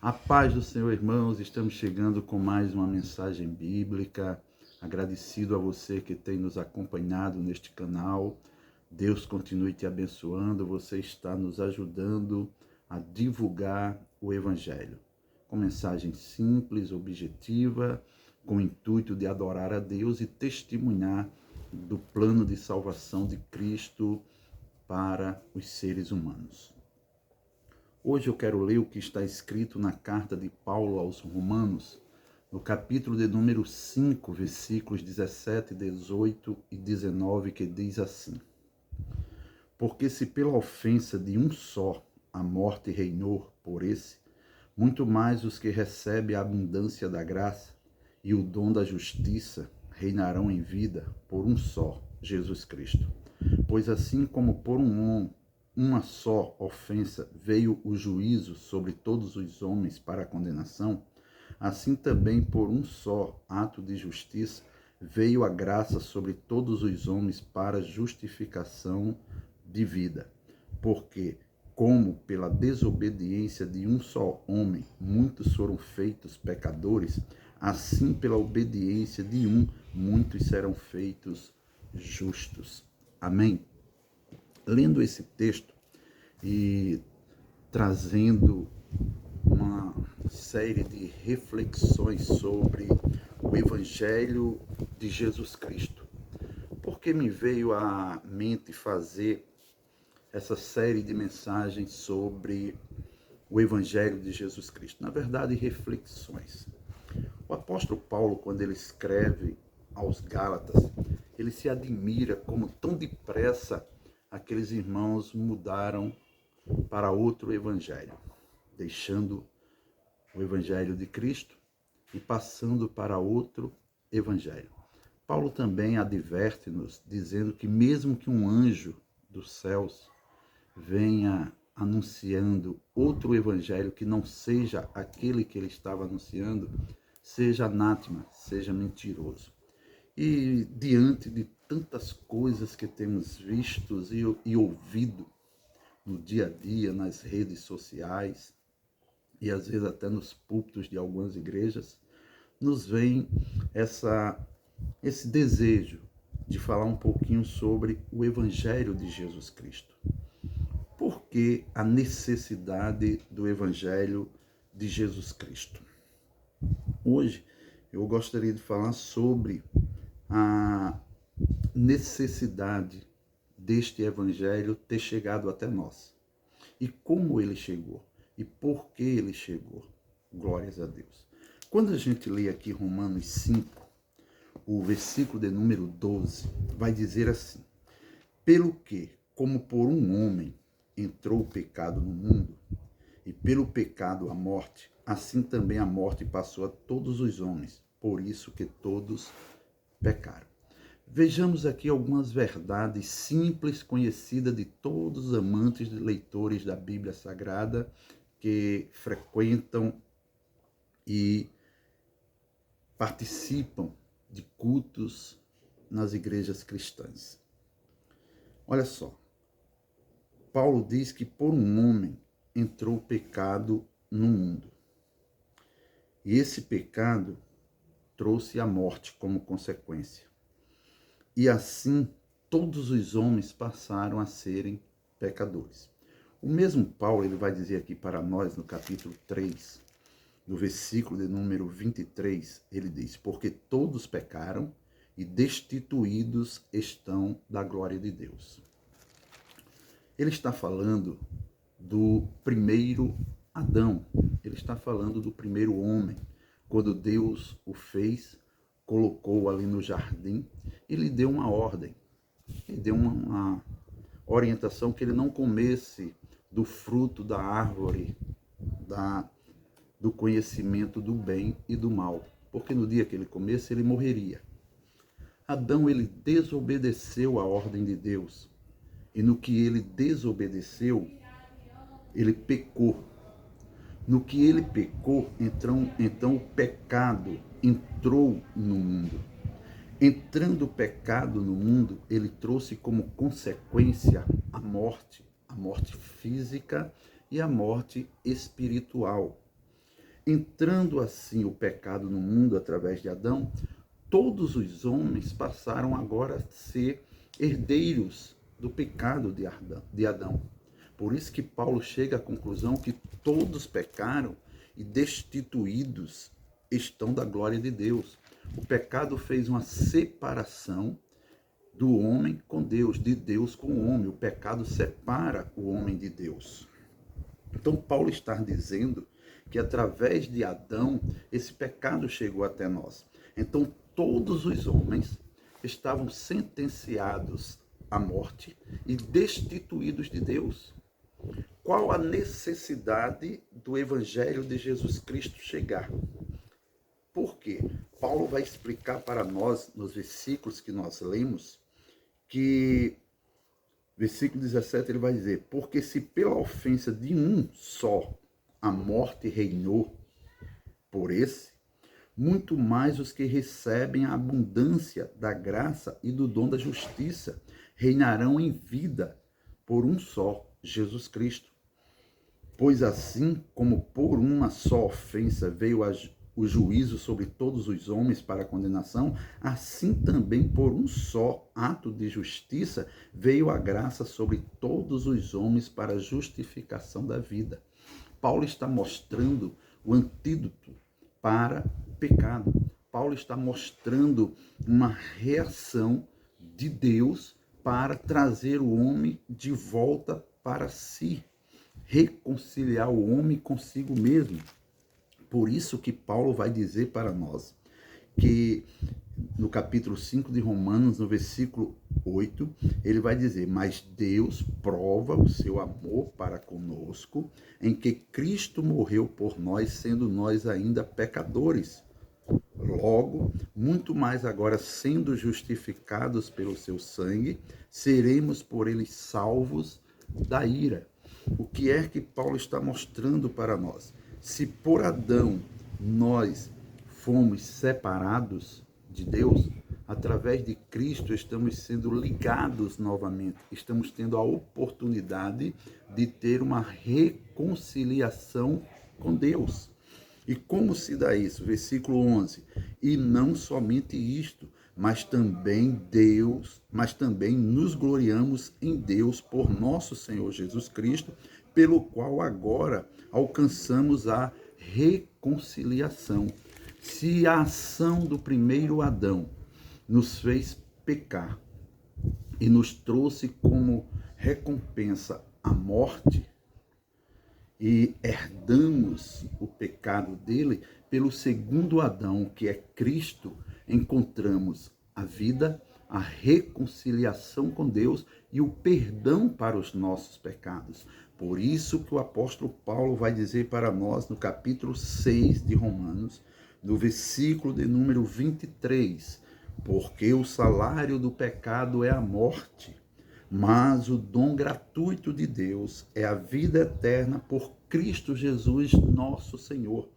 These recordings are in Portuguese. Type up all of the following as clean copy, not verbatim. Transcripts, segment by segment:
A paz do Senhor, irmãos, estamos chegando com mais uma mensagem bíblica. Agradecido a você que tem nos acompanhado neste canal. Deus continue te abençoando, você está nos ajudando a divulgar o Evangelho. Com mensagem simples, objetiva, com o intuito de adorar a Deus e testemunhar do plano de salvação de Cristo para os seres humanos. Hoje eu quero ler o que está escrito na carta de Paulo aos Romanos, no capítulo de número 5, versículos 17, 18 e 19, que diz assim: Porque se pela ofensa de um só a morte reinou por esse, muito mais os que recebem a abundância da graça e o dom da justiça reinarão em vida por um só, Jesus Cristo. Pois assim como por uma só ofensa veio o juízo sobre todos os homens para a condenação, assim também por um só ato de justiça veio a graça sobre todos os homens para justificação de vida. Porque, como pela desobediência de um só homem muitos foram feitos pecadores, assim pela obediência de um muitos serão feitos justos. Amém? Lendo esse texto e trazendo uma série de reflexões sobre o Evangelho de Jesus Cristo, porque me veio à mente fazer essa série de mensagens sobre o Evangelho de Jesus Cristo. Na verdade, reflexões. O apóstolo Paulo, quando ele escreve aos Gálatas, ele se admira como tão depressa aqueles irmãos mudaram para outro evangelho, deixando o evangelho de Cristo e passando para outro evangelho. Paulo também adverte-nos, dizendo que mesmo que um anjo dos céus venha anunciando outro evangelho que não seja aquele que ele estava anunciando, seja anátema, seja mentiroso. E diante de tantas coisas que temos visto e ouvido no dia a dia, nas redes sociais e às vezes até nos púlpitos de algumas igrejas, nos vem esse desejo de falar um pouquinho sobre o Evangelho de Jesus Cristo. Por que a necessidade do Evangelho de Jesus Cristo? Hoje eu gostaria de falar sobre a necessidade deste evangelho ter chegado até nós. E como ele chegou. E por que ele chegou. Glórias a Deus. Quando a gente lê aqui Romanos 5, o versículo de número 12, vai dizer assim: Pelo que, como por um homem entrou o pecado no mundo, e pelo pecado a morte, assim também a morte passou a todos os homens, por isso que todos pecaram. Vejamos aqui algumas verdades simples, conhecidas de todos os amantes e leitores da Bíblia Sagrada que frequentam e participam de cultos nas igrejas cristãs. Olha só, Paulo diz que por um homem entrou o pecado no mundo. E esse pecado trouxe a morte como consequência. E assim, todos os homens passaram a serem pecadores. O mesmo Paulo, ele vai dizer aqui para nós, no capítulo 3, no versículo de número 23, ele diz: Porque todos pecaram e destituídos estão da glória de Deus. Ele está falando do primeiro Adão, ele está falando do primeiro homem, quando Deus o fez, colocou ali no jardim e lhe deu uma ordem, ele deu uma orientação que ele não comesse do fruto da árvore do conhecimento do bem e do mal, porque no dia que ele comesse ele morreria. Adão, ele desobedeceu a ordem de Deus, e no que ele desobedeceu, ele pecou. No que ele pecou, então o pecado entrou no mundo. Entrando o pecado no mundo, ele trouxe como consequência a morte física e a morte espiritual. entrando assim o pecado no mundo através de Adão, todos os homens passaram agora a ser herdeiros do pecado de Adão. Por isso que Paulo chega à conclusão que todos pecaram e destituídos estão da glória de Deus. O pecado fez uma separação do homem com Deus, de Deus com o homem. O pecado separa o homem de Deus. Então Paulo está dizendo que através de Adão esse pecado chegou até nós. Então todos os homens estavam sentenciados à morte e destituídos de Deus. Qual a necessidade do Evangelho de Jesus Cristo chegar? Por quê? Paulo vai explicar para nós, nos versículos que nós lemos, que, versículo 17, ele vai dizer: porque se pela ofensa de um só a morte reinou por esse, muito mais os que recebem a abundância da graça e do dom da justiça reinarão em vida por um só, Jesus Cristo. Pois assim como por uma só ofensa veio o juízo sobre todos os homens para a condenação, assim também por um só ato de justiça veio a graça sobre todos os homens para a justificação da vida. Paulo está mostrando o antídoto para o pecado. Paulo está mostrando uma reação de Deus para trazer o homem de volta para si, reconciliar o homem consigo mesmo. Por isso que Paulo vai dizer para nós que no capítulo 5 de Romanos, no versículo 8, ele vai dizer: mas Deus prova o seu amor para conosco, em que Cristo morreu por nós, sendo nós ainda pecadores. Logo, muito mais agora, sendo justificados pelo seu sangue, seremos por ele salvos da ira. O que é que Paulo está mostrando para nós? Se por Adão nós fomos separados de Deus, através de Cristo estamos sendo ligados novamente, estamos tendo a oportunidade de ter uma reconciliação com Deus. E como se dá isso? Versículo 11: e não somente isto, mas também nos gloriamos em Deus por nosso Senhor Jesus Cristo, pelo qual agora alcançamos a reconciliação. Se a ação do primeiro Adão nos fez pecar e nos trouxe como recompensa a morte, e herdamos o pecado dele, pelo segundo Adão, que é Cristo, encontramos a vida, a reconciliação com Deus e o perdão para os nossos pecados. Por isso que o apóstolo Paulo vai dizer para nós no capítulo 6 de Romanos, no versículo de número 23, porque o salário do pecado é a morte, mas o dom gratuito de Deus é a vida eterna por Cristo Jesus, nosso Senhor.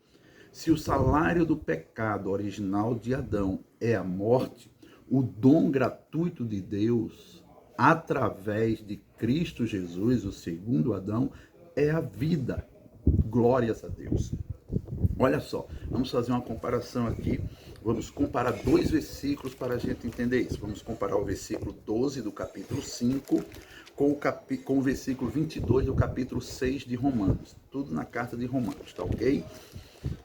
Se o salário do pecado original de Adão é a morte, o dom gratuito de Deus, através de Cristo Jesus, o segundo Adão, é a vida. Glórias a Deus. Olha só, vamos fazer uma comparação aqui. Vamos comparar dois versículos para a gente entender isso. Vamos comparar o versículo 12 do capítulo 5 com o versículo 22 do capítulo 6 de Romanos. Tudo na carta de Romanos, tá ok?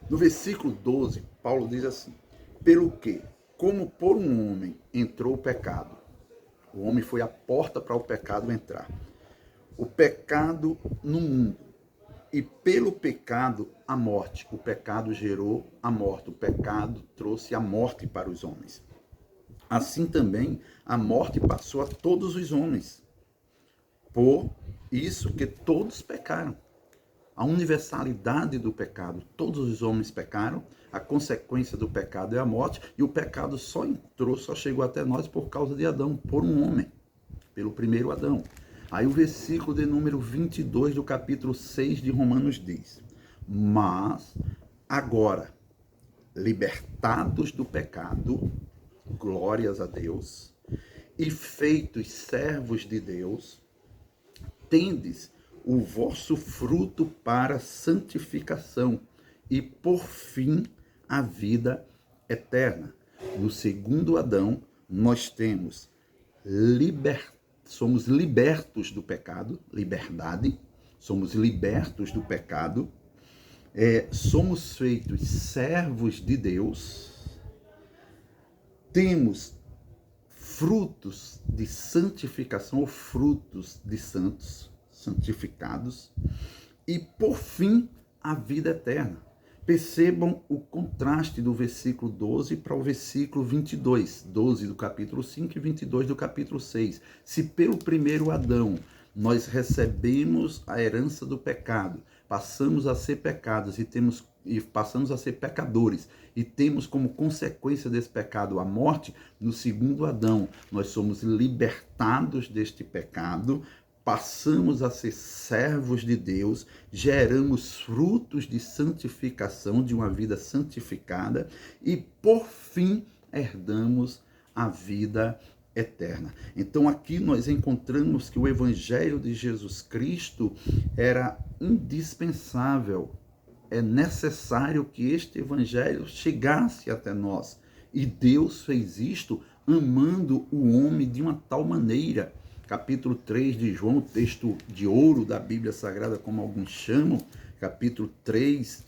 No versículo 12, Paulo diz assim: pelo que, como por um homem entrou o pecado, o homem foi a porta para o pecado entrar. O pecado no mundo. E pelo pecado, a morte. O pecado gerou a morte. O pecado trouxe a morte para os homens. Assim também, a morte passou a todos os homens. Por isso que todos pecaram. A universalidade do pecado. Todos os homens pecaram. A consequência do pecado é a morte. E o pecado só chegou até nós por causa de Adão, por um homem. Pelo primeiro Adão. Aí o versículo de número 22 do capítulo 6 de Romanos diz: mas agora, libertados do pecado, glórias a Deus, e feitos servos de Deus, tendes o vosso fruto para santificação e, por fim, a vida eterna. No segundo Adão, nós temos somos libertos do pecado, liberdade, somos libertos do pecado, somos feitos servos de Deus, temos frutos de santificação, ou frutos de santos, santificados, e por fim, a vida eterna. Percebam o contraste do versículo 12 para o versículo 22, 12 do capítulo 5 e 22 do capítulo 6. Se pelo primeiro Adão nós recebemos a herança do pecado, passamos a ser pecados e passamos a ser pecadores e temos como consequência desse pecado a morte, no segundo Adão nós somos libertados deste pecado, passamos a ser servos de Deus, geramos frutos de santificação, de uma vida santificada e, por fim, herdamos a vida eterna. Então, aqui nós encontramos que o Evangelho de Jesus Cristo era indispensável. É necessário que este Evangelho chegasse até nós. E Deus fez isto amando o homem de uma tal maneira. Capítulo 3 de João, texto de ouro da Bíblia Sagrada, como alguns chamam, capítulo 3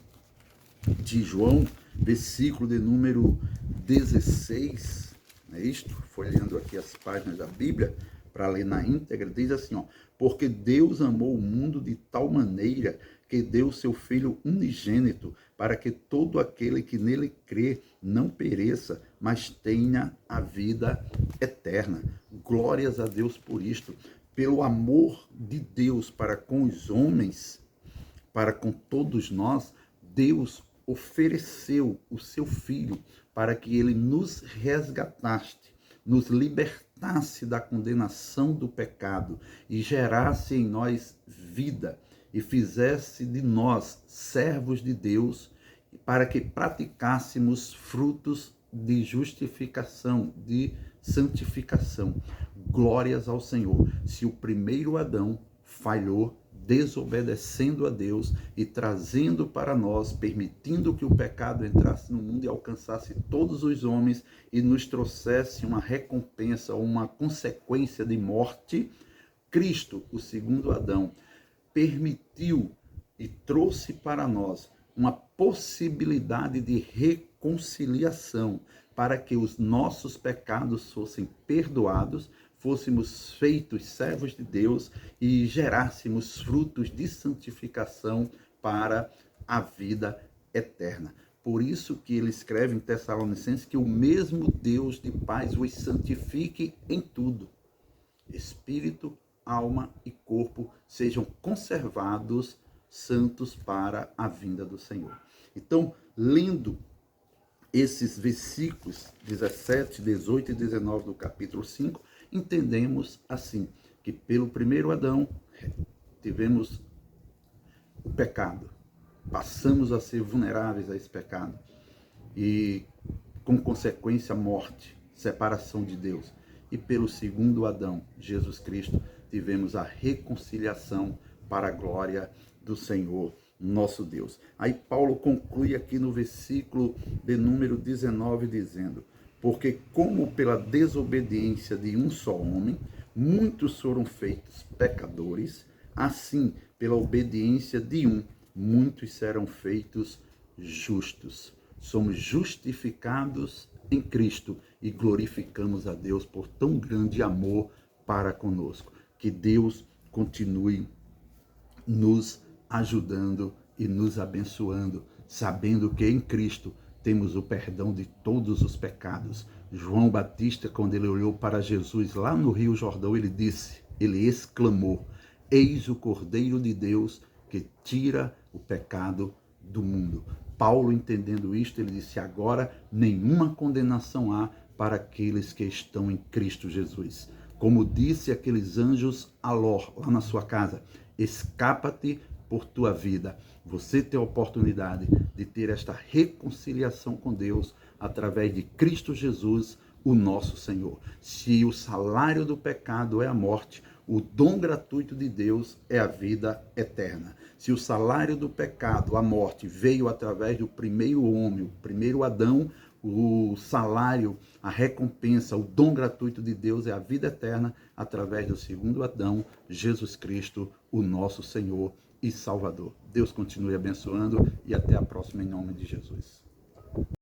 de João, versículo de número 16, é isto? Folheando aqui as páginas da Bíblia, para ler na íntegra, diz assim, ó, porque Deus amou o mundo de tal maneira que deu seu Filho unigênito, para que todo aquele que nele crê não pereça, mas tenha a vida eterna. Glórias a Deus por isto. Pelo amor de Deus para com os homens, para com todos nós, Deus ofereceu o seu Filho para que ele nos resgatasse, nos libertasse da condenação do pecado e gerasse em nós vida e fizesse de nós servos de Deus para que praticássemos frutos de justificação, de santificação. Glórias ao Senhor. Se o primeiro Adão falhou, desobedecendo a Deus e trazendo para nós, permitindo que o pecado entrasse no mundo e alcançasse todos os homens e nos trouxesse uma recompensa, uma consequência de morte, Cristo, o segundo Adão, permitiu e trouxe para nós uma possibilidade de reconciliação para que os nossos pecados fossem perdoados, fôssemos feitos servos de Deus e gerássemos frutos de santificação para a vida eterna. Por isso que ele escreve em Tessalonicenses que o mesmo Deus de paz os santifique em tudo. Espírito, alma e corpo sejam conservados santos para a vinda do Senhor. Então, lendo esses versículos 17, 18 e 19 do capítulo 5, entendemos assim, que pelo primeiro Adão tivemos o pecado, passamos a ser vulneráveis a esse pecado e, com consequência, a morte, separação de Deus. E pelo segundo Adão, Jesus Cristo, tivemos a reconciliação para a glória do Senhor, nosso Deus. Aí Paulo conclui aqui no versículo de número 19, dizendo, porque como pela desobediência de um só homem, muitos foram feitos pecadores, assim, pela obediência de um, muitos serão feitos justos. Somos justificados em Cristo e glorificamos a Deus por tão grande amor para conosco. Que Deus continue nos ajudando e nos abençoando, sabendo que em Cristo temos o perdão de todos os pecados. João Batista, quando ele olhou para Jesus lá no Rio Jordão, ele exclamou, eis o Cordeiro de Deus que tira o pecado do mundo. Paulo, entendendo isto, ele disse, agora nenhuma condenação há para aqueles que estão em Cristo Jesus. Como disse aqueles anjos a Ló, lá na sua casa, escapa-te por tua vida. Você tem a oportunidade de ter esta reconciliação com Deus através de Cristo Jesus, o nosso Senhor. Se o salário do pecado é a morte, O dom gratuito de Deus é a vida eterna. Se o salário do pecado, a morte, veio através do primeiro homem, o primeiro Adão, o salário, a recompensa, o dom gratuito de Deus é a vida eterna através do segundo Adão, Jesus Cristo, o nosso Senhor e Salvador. Deus continue abençoando e até a próxima em nome de Jesus.